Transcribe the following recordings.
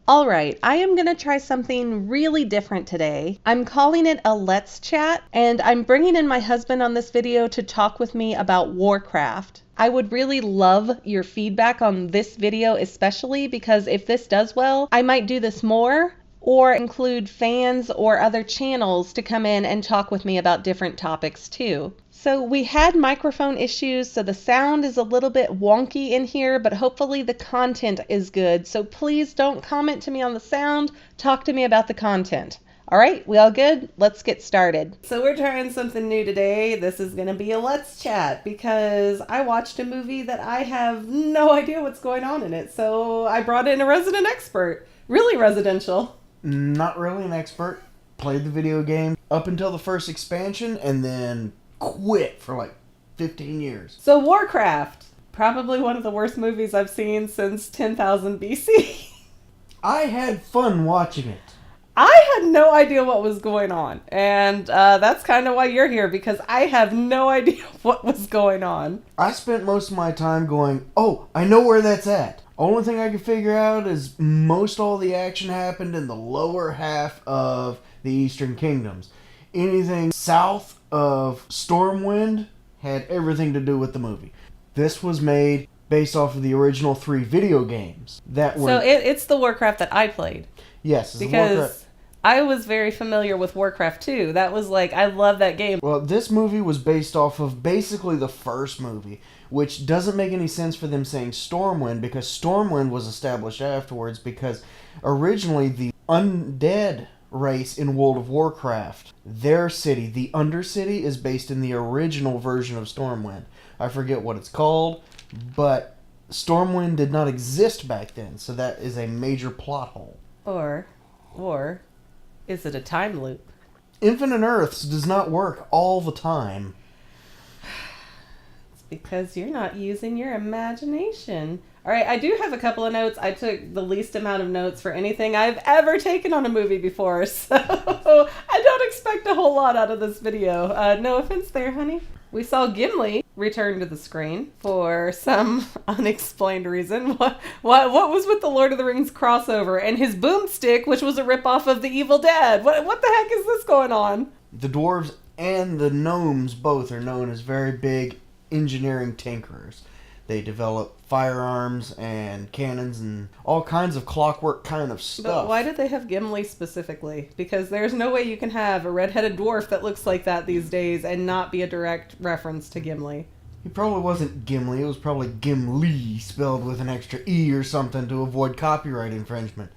Alright, I am going to try something really different today. I'm calling it a Let's Chat, and I'm bringing in my husband on this video to talk with me about Warcraft. I would really love your feedback on this video especially because if this does well, I might do this more or include fans or other channels to come in and talk with me about different topics too. So we had microphone issues, so the sound is a little bit wonky in here, but hopefully the content is good. So please don't comment to me on the sound, talk to me about the content. All right, we all good? Let's get started. So we're trying something new today. This is gonna be a Let's Chat because I watched a movie that I have no idea what's going on in it. So I brought in a resident expert, really residential. Not really an expert. Played the video game up until the first expansion and then quit for like 15 years. So Warcraft, probably one of the worst movies I've seen since 10,000 BC. I had fun watching it. I had no idea what was going on. And that's kind of why you're here, because I have no idea what was going on. I spent most of my time going, oh, I know where that's at. Only thing I could figure out is most all the action happened in the lower half of the Eastern Kingdoms. Anything south of Stormwind had everything to do with the movie. This was made based off of the original 3 video games that were... So it's the Warcraft that I played. Yes, it's because the Warcraft. I was very familiar with Warcraft 2. That was like, I love that game. Well, this movie was based off of basically the first movie, which doesn't make any sense for them saying Stormwind, because Stormwind was established afterwards, because originally the undead race in World of Warcraft, their city, the Undercity, is based in the original version of Stormwind. I forget what it's called, but Stormwind did not exist back then, so that is a major plot hole. Or is it a time loop? Infinite Earths does not work all the time. It's because you're not using your imagination. All right, I do have a couple of notes. I took the least amount of notes for anything I've ever taken on a movie before, so I don't expect a whole lot out of this video. No offense there, honey. We saw Gimli return to the screen for some unexplained reason. What was with the Lord of the Rings crossover and his boomstick, which was a ripoff of The Evil Dead? What the heck is this going on? The dwarves and the gnomes both are known as very big engineering tinkerers. They develop firearms and cannons and all kinds of clockwork kind of stuff. But why did they have Gimli specifically? Because there's no way you can have a red-headed dwarf that looks like that these days and not be a direct reference to Gimli. He probably wasn't Gimli. It was probably Gimli, spelled with an extra E or something to avoid copyright infringement.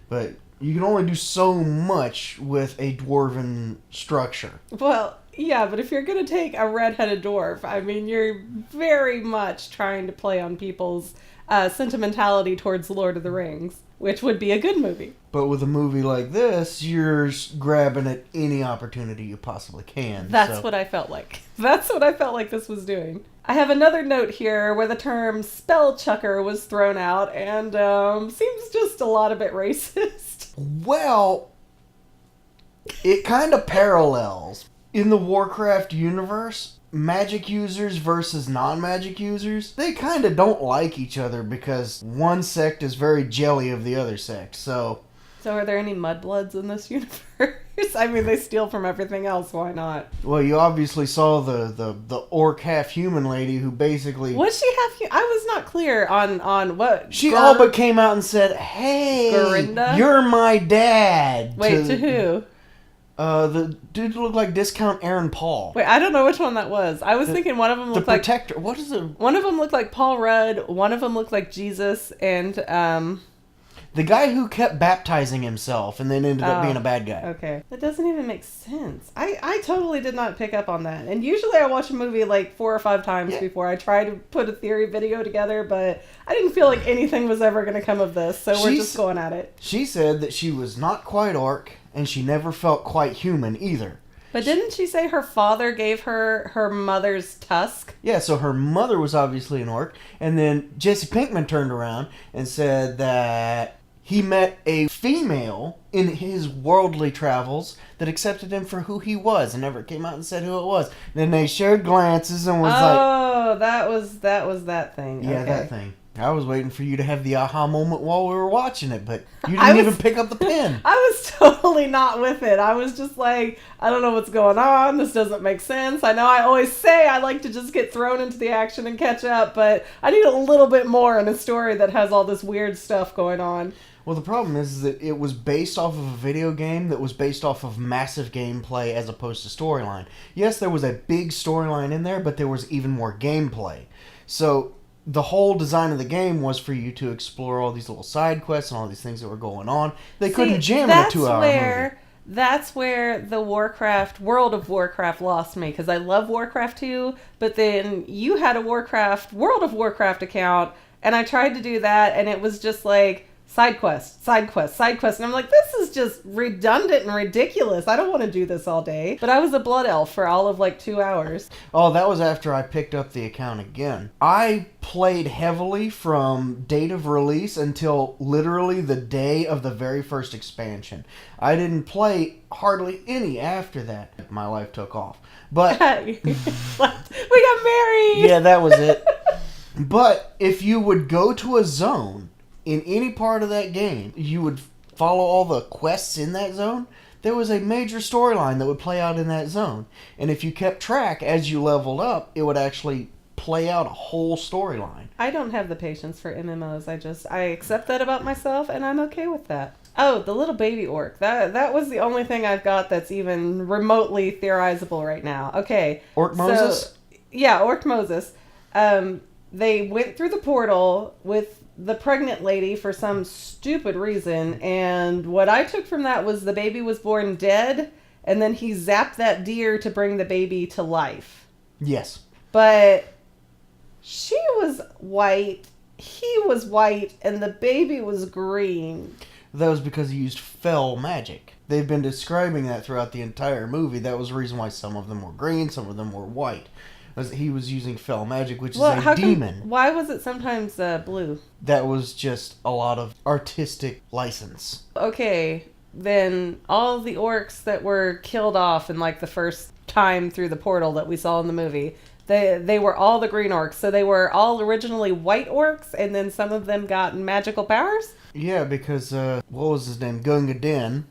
But you can only do so much with a dwarven structure. Well, yeah, but if you're going to take a red-headed dwarf, I mean, you're very much trying to play on people's sentimentality towards Lord of the Rings, which would be a good movie. But with a movie like this, you're grabbing at any opportunity you possibly can. That's what I felt like. That's what I felt like this was doing. I have another note here where the term spell chucker was thrown out, and seems just a lot a bit racist. Well, it kind of parallels. In the Warcraft universe, magic users versus non-magic users, they kind of don't like each other because one sect is very jelly of the other sect, so... So are there any mudbloods in this universe? I mean, they steal from everything else, why not? Well, you obviously saw the orc half-human lady who basically... Was she half-human? I was not clear on what... She all but came out and said, hey, Gorinda? You're my dad. Wait, to who? The dude looked like Discount Aaron Paul. Wait, I don't know which one that was. I was thinking one of them looked like... The Protector. What is it? One of them looked like Paul Rudd. One of them looked like Jesus. And, the guy who kept baptizing himself and then ended up being a bad guy. Okay. That doesn't even make sense. I totally did not pick up on that. And usually I watch a movie like 4 or 5 times before I try to put a theory video together, but I didn't feel like anything was ever going to come of this, so we're just going at it. She said that she was not quite orc, and she never felt quite human either. But didn't she say her father gave her her mother's tusk? Yeah, so her mother was obviously an orc, and then Jesse Pinkman turned around and said that he met a female in his worldly travels that accepted him for who he was and never came out and said who it was. Then they shared glances and was like... Oh, that was that thing. Yeah, okay. that thing. I was waiting for you to have the aha moment while we were watching it, but you didn't even pick up the pen. I was totally not with it. I was just like, I don't know what's going on. This doesn't make sense. I know I always say I like to just get thrown into the action and catch up, but I need a little bit more in a story that has all this weird stuff going on. Well, the problem is that it was based off of a video game that was based off of massive gameplay as opposed to storyline. Yes, there was a big storyline in there, but there was even more gameplay. So the whole design of the game was for you to explore all these little side quests and all these things that were going on. They couldn't jam in a 2-hour movie. That's where the World of Warcraft lost me, because I love Warcraft 2, but then you had a World of Warcraft account, and I tried to do that, and it was just like, side quest. And I'm like, this is just redundant and ridiculous. I don't want to do this all day. But I was a blood elf for all of like 2 hours. Oh, that was after I picked up the account again. I played heavily from date of release until literally the day of the very first expansion. I didn't play hardly any after that. My life took off. But we got married. Yeah, that was it. But if you would go to a zone in any part of that game, you would follow all the quests in that zone. There was a major storyline that would play out in that zone. And if you kept track as you leveled up, it would actually play out a whole storyline. I don't have the patience for MMOs. I accept that about myself, and I'm okay with that. Oh, the little baby orc. That was the only thing I've got that's even remotely theorizable right now. Okay. Orc Moses? Yeah, Orc Moses. They went through the portal with the pregnant lady for some stupid reason, and what I took from that was the baby was born dead, and then he zapped that deer to bring the baby to life. Yes. But she was white, he was white, and the baby was green. That was because he used fell magic. They've been describing that throughout the entire movie. That was the reason why some of them were green, some of them were white. He was using fell magic, which is a demon. Why was it sometimes blue? That was just a lot of artistic license. Okay, then all the orcs that were killed off in like the first time through the portal that we saw in the movie, they were all the green orcs. So they were all originally white orcs, and then some of them got magical powers? Yeah, because, what was his name? Gunga Din.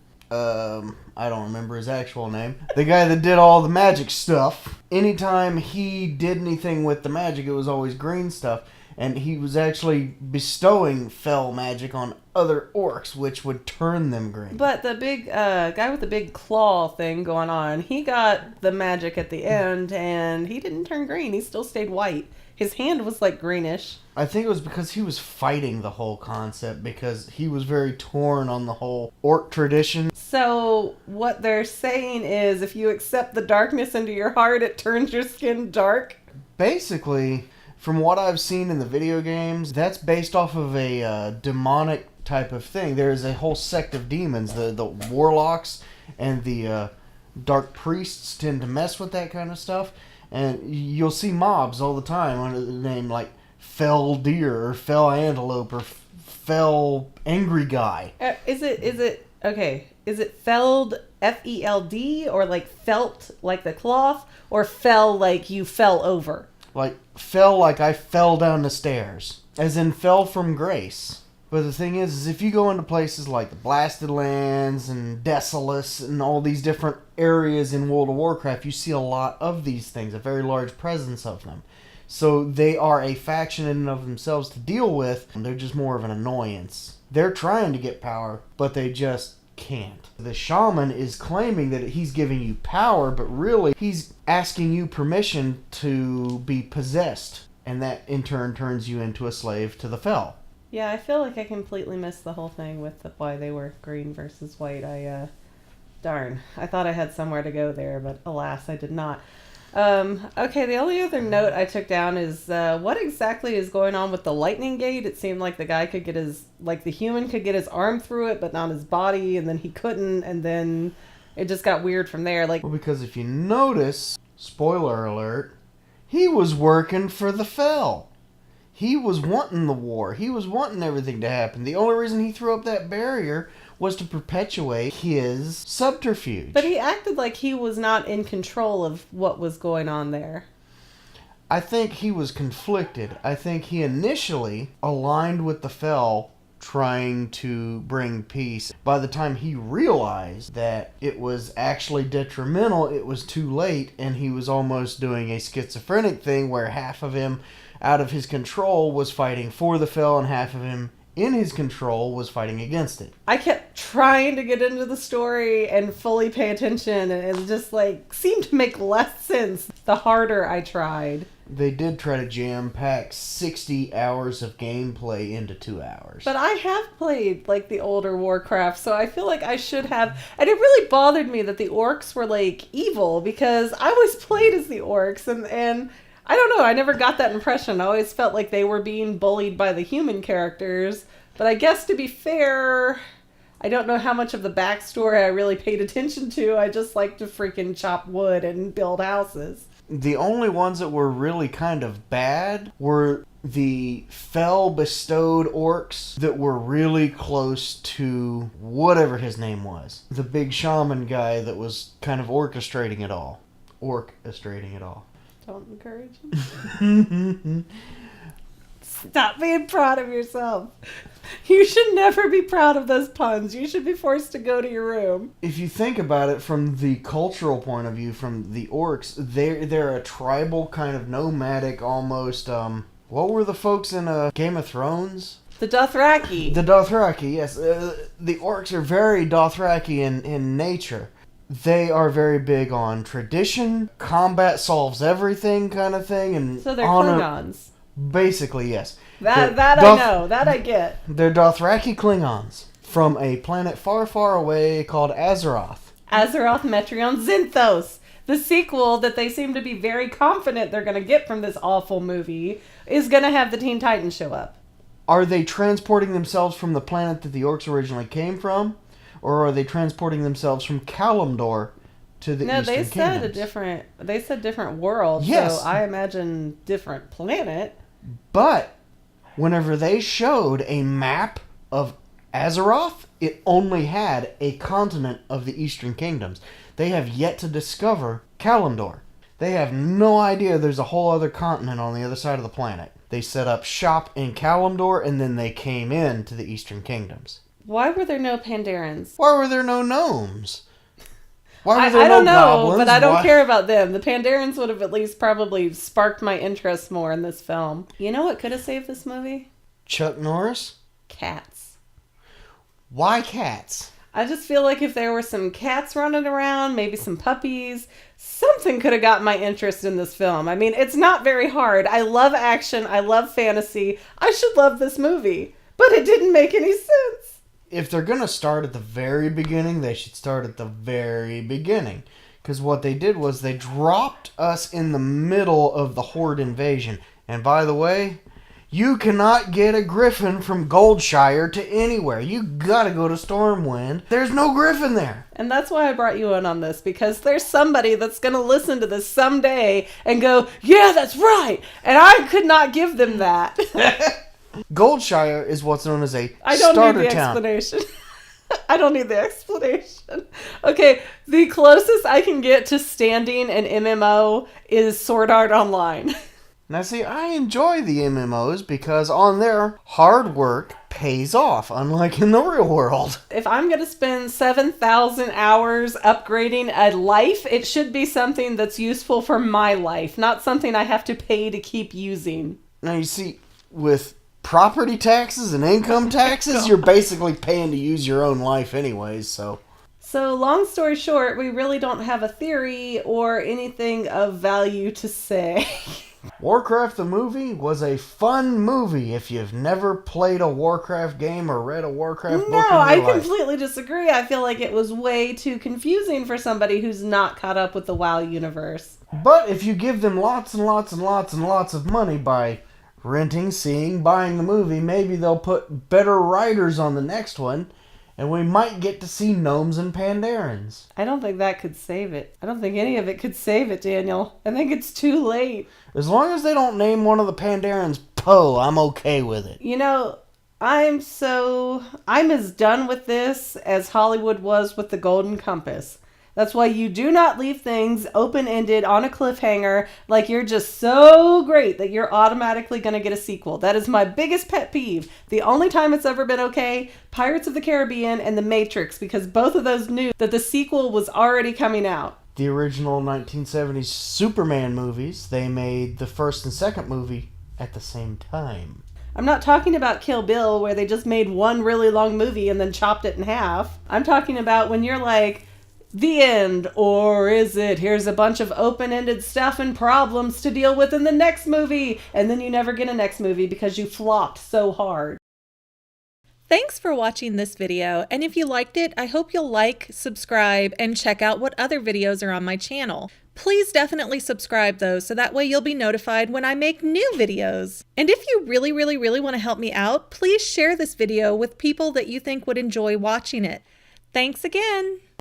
I don't remember his actual name. The guy that did all the magic stuff. Anytime he did anything with the magic, it was always green stuff. And he was actually bestowing fell magic on other orcs, which would turn them green. But the big guy with the big claw thing going on, he got the magic at the end, and he didn't turn green. He still stayed white. His hand was like greenish. I think it was because he was fighting the whole concept, because he was very torn on the whole orc tradition. So what they're saying is if you accept the darkness into your heart, it turns your skin dark? Basically, from what I've seen in the video games, that's based off of a demonic type of thing. There is a whole sect of demons. The warlocks and the dark priests tend to mess with that kind of stuff. And you'll see mobs all the time under the name like Fell Deer or Fell Antelope or Fell Angry Guy. Is it felled, F-E-L-D, or like felt like the cloth, or fell like you fell over? Like fell like I fell down the stairs, as in fell from grace. But the thing is if you go into places like the Blasted Lands and Desolus and all these different areas in World of Warcraft, you see a lot of these things, a very large presence of them. So they are a faction in and of themselves to deal with, and they're just more of an annoyance. They're trying to get power, but they just can't. The shaman is claiming that he's giving you power, but really he's asking you permission to be possessed, and that in turn turns you into a slave to the Fel. Yeah, I feel like I completely missed the whole thing with why they were green versus white. Darn. I thought I had somewhere to go there, but alas, I did not. Okay, the only other note I took down is what exactly is going on with the lightning gate? It seemed like the guy could get the human could get his arm through it, but not his body, and then he couldn't, and then it just got weird from there. Well, because if you notice, spoiler alert, he was working for the Fel. He was wanting the war. He was wanting everything to happen. The only reason he threw up that barrier was to perpetuate his subterfuge. But he acted like he was not in control of what was going on there. I think he was conflicted. I think he initially aligned with the Fel, trying to bring peace. By the time he realized that it was actually detrimental, it was too late, and he was almost doing a schizophrenic thing where half of him out of his control was fighting for the Fel and half of him in his control was fighting against it. I kept trying to get into the story and fully pay attention, and it just seemed to make less sense the harder I tried. They did try to jam-pack 60 hours of gameplay into 2 hours. But I have played, the older Warcraft, so I feel like I should have. And it really bothered me that the orcs were, evil, because I always played as the orcs, and I don't know, I never got that impression. I always felt like they were being bullied by the human characters. But I guess, to be fair, I don't know how much of the backstory I really paid attention to. I just like to freaking chop wood and build houses. The only ones that were really kind of bad were the Fel-bestowed orcs that were really close to whatever his name was. The big shaman guy that was kind of orchestrating it all. Don't encourage him. Stop being proud of yourself. You should never be proud of those puns. You should be forced to go to your room. If you think about it from the cultural point of view, from the orcs, they're a tribal kind of nomadic almost, what were the folks in Game of Thrones? The Dothraki. The Dothraki, yes. The orcs are very Dothraki in nature. They are very big on tradition, combat solves everything kind of thing, and so they're honor. Klingons. Basically, yes. I know. That I get. They're Dothraki Klingons from a planet far, far away called Azeroth. Azeroth Metreon Zinthos. The sequel that they seem to be very confident they're going to get from this awful movie is going to have the Teen Titans show up. Are they transporting themselves from the planet that the orcs originally came from? Or are they transporting themselves from Kalimdor to the Eastern Kingdoms? They said different world, yes. So I imagine different planet. But whenever they showed a map of Azeroth, it only had a continent of the Eastern Kingdoms. They have yet to discover Kalimdor. They have no idea there's a whole other continent on the other side of the planet. They set up shop in Kalimdor, and then they came in to the Eastern Kingdoms. Why were there no Pandarans? Why were there no gnomes? Why were I there don't no know, goblins? but I don't care about them. The Pandarans would have at least probably sparked my interest more in this film. You know what could have saved this movie? Chuck Norris? Cats. Why cats? I just feel like if there were some cats running around, maybe some puppies, something could have got my interest in this film. I mean, it's not very hard. I love action. I love fantasy. I should love this movie. But it didn't make any sense. If they're going to start at the very beginning, they should start at the very beginning. Because what they did was they dropped us in the middle of the Horde invasion. And by the way, you cannot get a griffin from Goldshire to anywhere. You gotta go to Stormwind. There's no griffin there. And that's why I brought you in on this, because there's somebody that's going to listen to this someday and go, yeah, that's right. And I could not give them that. Goldshire is what's known as a starter town. I don't need the explanation. I don't need the explanation. Okay, the closest I can get to standing an MMO is Sword Art Online. Now see, I enjoy the MMOs because on there, hard work pays off, unlike in the real world. If I'm going to spend 7,000 hours upgrading a life, it should be something that's useful for my life, not something I have to pay to keep using. Now you see, with property taxes and income taxes, you're basically paying to use your own life anyways, so... So, long story short, we really don't have a theory or anything of value to say. Warcraft the movie was a fun movie if you've never played a Warcraft game or read a Warcraft book in your life. No, I completely disagree. I feel like it was way too confusing for somebody who's not caught up with the WoW universe. But if you give them lots and lots and lots and lots of money by renting, seeing, buying the movie, maybe they'll put better writers on the next one, and we might get to see gnomes and Pandarans. I don't think that could save it. I don't think any of it could save it, Daniel. I think it's too late. As long as they don't name one of the Pandarans Poe, I'm okay with it. You know, I'm as done with this as Hollywood was with the Golden Compass. That's why you do not leave things open-ended on a cliffhanger like you're just so great that you're automatically going to get a sequel. That is my biggest pet peeve. The only time it's ever been okay, Pirates of the Caribbean and The Matrix, because both of those knew that the sequel was already coming out. The original 1970s Superman movies, they made the first and second movie at the same time. I'm not talking about Kill Bill, where they just made one really long movie and then chopped it in half. I'm talking about when you're like, the end, or is it, here's a bunch of open-ended stuff and problems to deal with in the next movie, and then you never get a next movie because you flopped so hard. Thanks for watching this video, and if you liked it, I hope you'll like, subscribe, and check out what other videos are on my channel. Please definitely subscribe though, so that way you'll be notified when I make new videos. And if you really want to help me out, please share this video with people that you think would enjoy watching it. Thanks again!